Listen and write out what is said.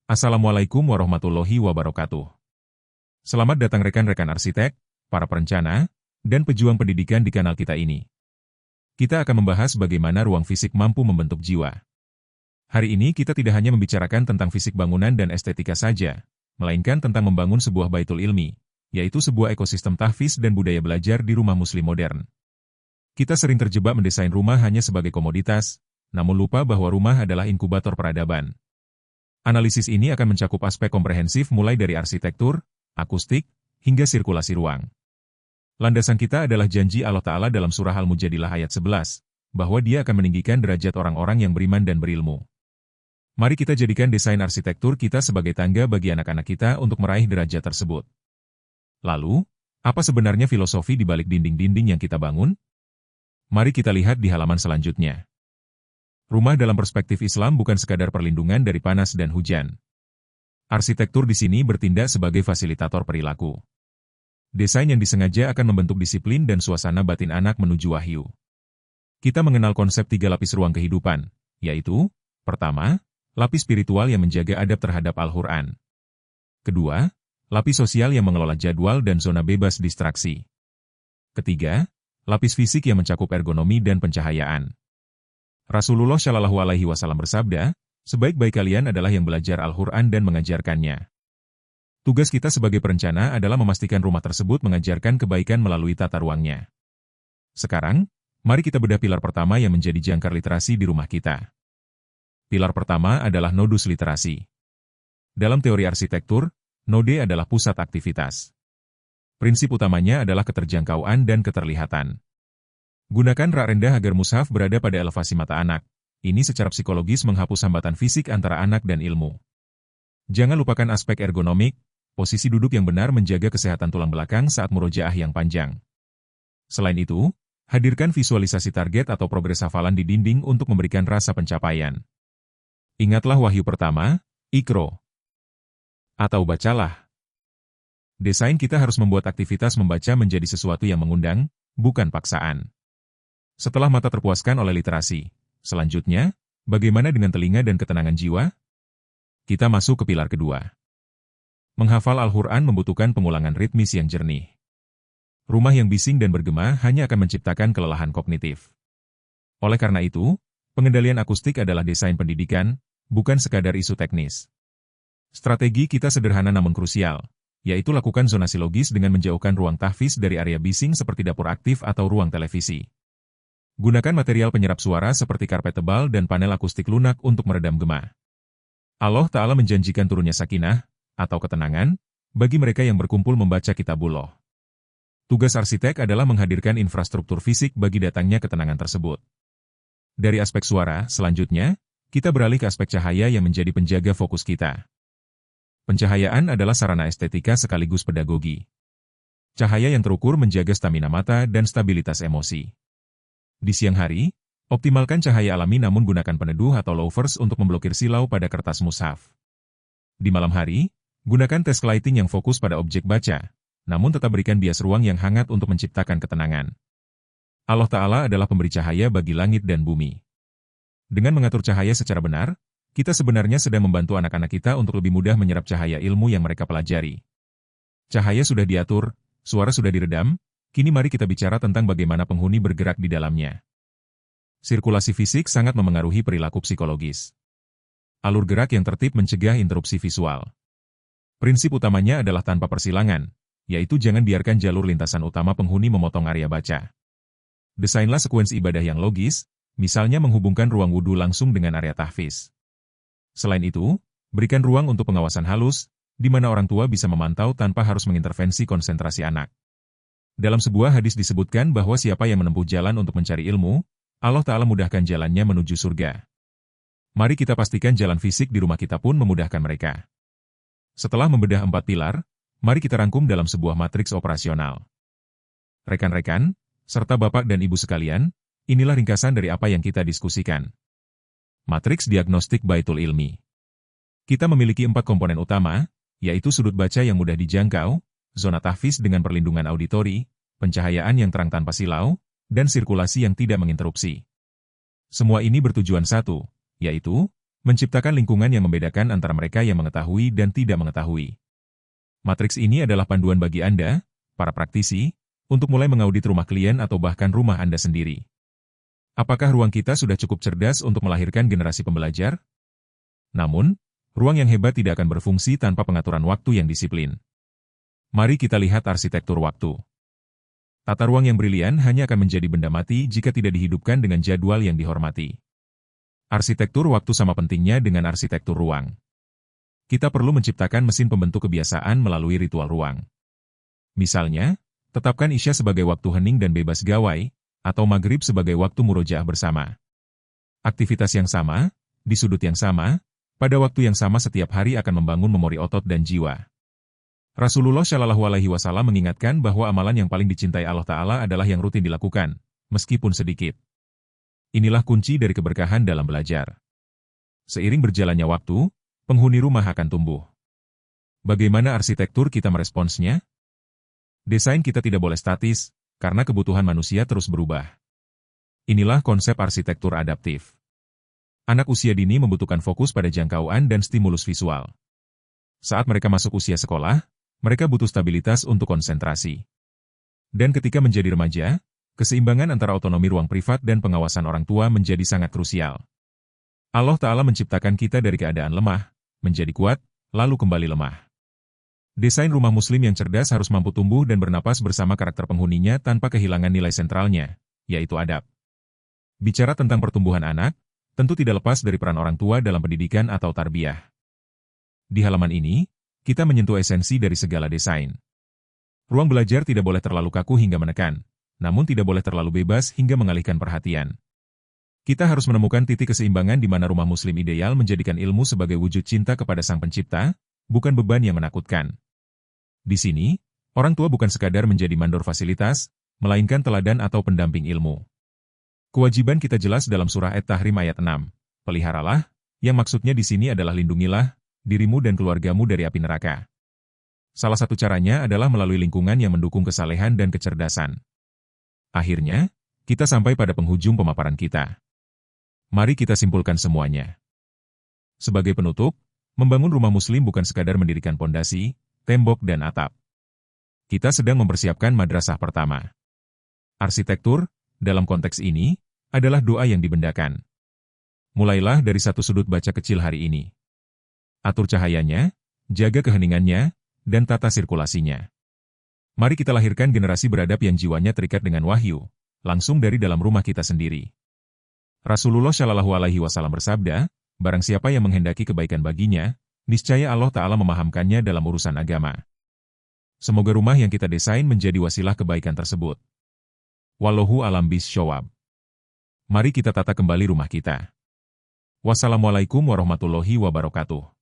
Assalamualaikum warahmatullahi wabarakatuh. Selamat datang rekan-rekan arsitek, para perencana, dan pejuang pendidikan di kanal kita ini. Kita akan membahas bagaimana ruang fisik mampu membentuk jiwa. Hari ini kita tidak hanya membicarakan tentang fisik bangunan dan estetika saja, melainkan tentang membangun sebuah baitul ilmi, yaitu sebuah ekosistem tahfiz dan budaya belajar di rumah muslim modern. Kita sering terjebak mendesain rumah hanya sebagai komoditas, namun lupa bahwa rumah adalah inkubator peradaban. Analisis ini akan mencakup aspek komprehensif mulai dari arsitektur, akustik, hingga sirkulasi ruang. Landasan kita adalah janji Allah Ta'ala dalam surah Al-Mujadilah ayat 11, bahwa Dia akan meninggikan derajat orang-orang yang beriman dan berilmu. Mari kita jadikan desain arsitektur kita sebagai tangga bagi anak-anak kita untuk meraih derajat tersebut. Lalu, apa sebenarnya filosofi di balik dinding-dinding yang kita bangun? Mari kita lihat di halaman selanjutnya. Rumah dalam perspektif Islam bukan sekadar perlindungan dari panas dan hujan. Arsitektur di sini bertindak sebagai fasilitator perilaku. Desain yang disengaja akan membentuk disiplin dan suasana batin anak menuju wahyu. Kita mengenal konsep 3 lapis ruang kehidupan, yaitu, pertama, lapis spiritual yang menjaga adab terhadap Al-Quran. Kedua, lapis sosial yang mengelola jadwal dan zona bebas distraksi. Ketiga, lapis fisik yang mencakup ergonomi dan pencahayaan. Rasulullah Shallallahu Alaihi Wasallam bersabda, sebaik-baik kalian adalah yang belajar Al-Quran dan mengajarkannya. Tugas kita sebagai perencana adalah memastikan rumah tersebut mengajarkan kebaikan melalui tata ruangnya. Sekarang, mari kita bedah pilar pertama yang menjadi jangkar literasi di rumah kita. Pilar pertama adalah nodus literasi. Dalam teori arsitektur, node adalah pusat aktivitas. Prinsip utamanya adalah keterjangkauan dan keterlihatan. Gunakan rak rendah agar mushaf berada pada elevasi mata anak. Ini secara psikologis menghapus hambatan fisik antara anak dan ilmu. Jangan lupakan aspek ergonomik, posisi duduk yang benar menjaga kesehatan tulang belakang saat murojaah yang panjang. Selain itu, hadirkan visualisasi target atau progres hafalan di dinding untuk memberikan rasa pencapaian. Ingatlah wahyu pertama, Iqra. Atau bacalah. Desain kita harus membuat aktivitas membaca menjadi sesuatu yang mengundang, bukan paksaan. Setelah mata terpuaskan oleh literasi, selanjutnya, bagaimana dengan telinga dan ketenangan jiwa? Kita masuk ke pilar kedua. Menghafal Al-Quran membutuhkan pengulangan ritmis yang jernih. Rumah yang bising dan bergema hanya akan menciptakan kelelahan kognitif. Oleh karena itu, pengendalian akustik adalah desain pendidikan, bukan sekadar isu teknis. Strategi kita sederhana namun krusial, yaitu lakukan zonasi logis dengan menjauhkan ruang tahfiz dari area bising seperti dapur aktif atau ruang televisi. Gunakan material penyerap suara seperti karpet tebal dan panel akustik lunak untuk meredam gema. Allah Ta'ala menjanjikan turunnya sakinah, atau ketenangan, bagi mereka yang berkumpul membaca Kitabullah. Tugas arsitek adalah menghadirkan infrastruktur fisik bagi datangnya ketenangan tersebut. Dari aspek suara, selanjutnya, kita beralih ke aspek cahaya yang menjadi penjaga fokus kita. Pencahayaan adalah sarana estetika sekaligus pedagogi. Cahaya yang terukur menjaga stamina mata dan stabilitas emosi. Di siang hari, optimalkan cahaya alami namun gunakan peneduh atau louvers untuk memblokir silau pada kertas mushaf. Di malam hari, gunakan task lighting yang fokus pada objek baca, namun tetap berikan bias ruang yang hangat untuk menciptakan ketenangan. Allah Ta'ala adalah pemberi cahaya bagi langit dan bumi. Dengan mengatur cahaya secara benar, kita sebenarnya sedang membantu anak-anak kita untuk lebih mudah menyerap cahaya ilmu yang mereka pelajari. Cahaya sudah diatur, suara sudah diredam, kini mari kita bicara tentang bagaimana penghuni bergerak di dalamnya. Sirkulasi fisik sangat memengaruhi perilaku psikologis. Alur gerak yang tertib mencegah interupsi visual. Prinsip utamanya adalah tanpa persilangan, yaitu jangan biarkan jalur lintasan utama penghuni memotong area baca. Desainlah sekuensi ibadah yang logis, misalnya menghubungkan ruang wudhu langsung dengan area tahfiz. Selain itu, berikan ruang untuk pengawasan halus, di mana orang tua bisa memantau tanpa harus mengintervensi konsentrasi anak. Dalam sebuah hadis disebutkan bahwa siapa yang menempuh jalan untuk mencari ilmu, Allah Ta'ala mudahkan jalannya menuju surga. Mari kita pastikan jalan fisik di rumah kita pun memudahkan mereka. Setelah membedah 4 pilar, mari kita rangkum dalam sebuah matriks operasional. Rekan-rekan, serta Bapak dan Ibu sekalian, inilah ringkasan dari apa yang kita diskusikan. Matriks diagnostik baitul ilmi. Kita memiliki 4 komponen utama, yaitu sudut baca yang mudah dijangkau, zona tahfiz dengan perlindungan auditori, pencahayaan yang terang tanpa silau, dan sirkulasi yang tidak menginterupsi. Semua ini bertujuan satu, yaitu menciptakan lingkungan yang membedakan antara mereka yang mengetahui dan tidak mengetahui. Matriks ini adalah panduan bagi Anda, para praktisi, untuk mulai mengaudit rumah klien atau bahkan rumah Anda sendiri. Apakah ruang kita sudah cukup cerdas untuk melahirkan generasi pembelajar? Namun, ruang yang hebat tidak akan berfungsi tanpa pengaturan waktu yang disiplin. Mari kita lihat arsitektur waktu. Tata ruang yang brilian hanya akan menjadi benda mati jika tidak dihidupkan dengan jadwal yang dihormati. Arsitektur waktu sama pentingnya dengan arsitektur ruang. Kita perlu menciptakan mesin pembentuk kebiasaan melalui ritual ruang. Misalnya, tetapkan Isya sebagai waktu hening dan bebas gawai, atau Maghrib sebagai waktu murojaah bersama. Aktivitas yang sama, di sudut yang sama, pada waktu yang sama setiap hari akan membangun memori otot dan jiwa. Rasulullah Shallallahu Alaihi Wasallam mengingatkan bahwa amalan yang paling dicintai Allah Ta'ala adalah yang rutin dilakukan, meskipun sedikit. Inilah kunci dari keberkahan dalam belajar. Seiring berjalannya waktu, penghuni rumah akan tumbuh. Bagaimana arsitektur kita meresponsnya? Desain kita tidak boleh statis, karena kebutuhan manusia terus berubah. Inilah konsep arsitektur adaptif. Anak usia dini membutuhkan fokus pada jangkauan dan stimulus visual. Saat mereka masuk usia sekolah, mereka butuh stabilitas untuk konsentrasi. Dan ketika menjadi remaja, keseimbangan antara otonomi ruang privat dan pengawasan orang tua menjadi sangat krusial. Allah Ta'ala menciptakan kita dari keadaan lemah, menjadi kuat, lalu kembali lemah. Desain rumah muslim yang cerdas harus mampu tumbuh dan bernapas bersama karakter penghuninya tanpa kehilangan nilai sentralnya, yaitu adab. Bicara tentang pertumbuhan anak, tentu tidak lepas dari peran orang tua dalam pendidikan atau tarbiyah. Di halaman ini, kita menyentuh esensi dari segala desain. Ruang belajar tidak boleh terlalu kaku hingga menekan, namun tidak boleh terlalu bebas hingga mengalihkan perhatian. Kita harus menemukan titik keseimbangan di mana rumah muslim ideal menjadikan ilmu sebagai wujud cinta kepada Sang Pencipta, bukan beban yang menakutkan. Di sini, orang tua bukan sekadar menjadi mandor fasilitas, melainkan teladan atau pendamping ilmu. Kewajiban kita jelas dalam surah At-Tahrim ayat 6. Peliharalah, yang maksudnya di sini adalah lindungilah dirimu dan keluargamu dari api neraka. Salah satu caranya adalah melalui lingkungan yang mendukung kesalehan dan kecerdasan. Akhirnya, kita sampai pada penghujung pemaparan kita. Mari kita simpulkan semuanya. Sebagai penutup, membangun rumah muslim bukan sekadar mendirikan pondasi, tembok dan atap. Kita sedang mempersiapkan madrasah pertama. Arsitektur, dalam konteks ini, adalah doa yang dibendakan. Mulailah dari satu sudut baca kecil hari ini. Atur cahayanya, jaga keheningannya, dan tata sirkulasinya. Mari kita lahirkan generasi beradab yang jiwanya terikat dengan wahyu, langsung dari dalam rumah kita sendiri. Rasulullah Shallallahu Alaihi Wasallam bersabda, barang siapa yang menghendaki kebaikan baginya, niscaya Allah Ta'ala memahamkannya dalam urusan agama. Semoga rumah yang kita desain menjadi wasilah kebaikan tersebut. Wallahu a'lam bishawab. Mari kita tata kembali rumah kita. Wassalamualaikum warahmatullahi wabarakatuh.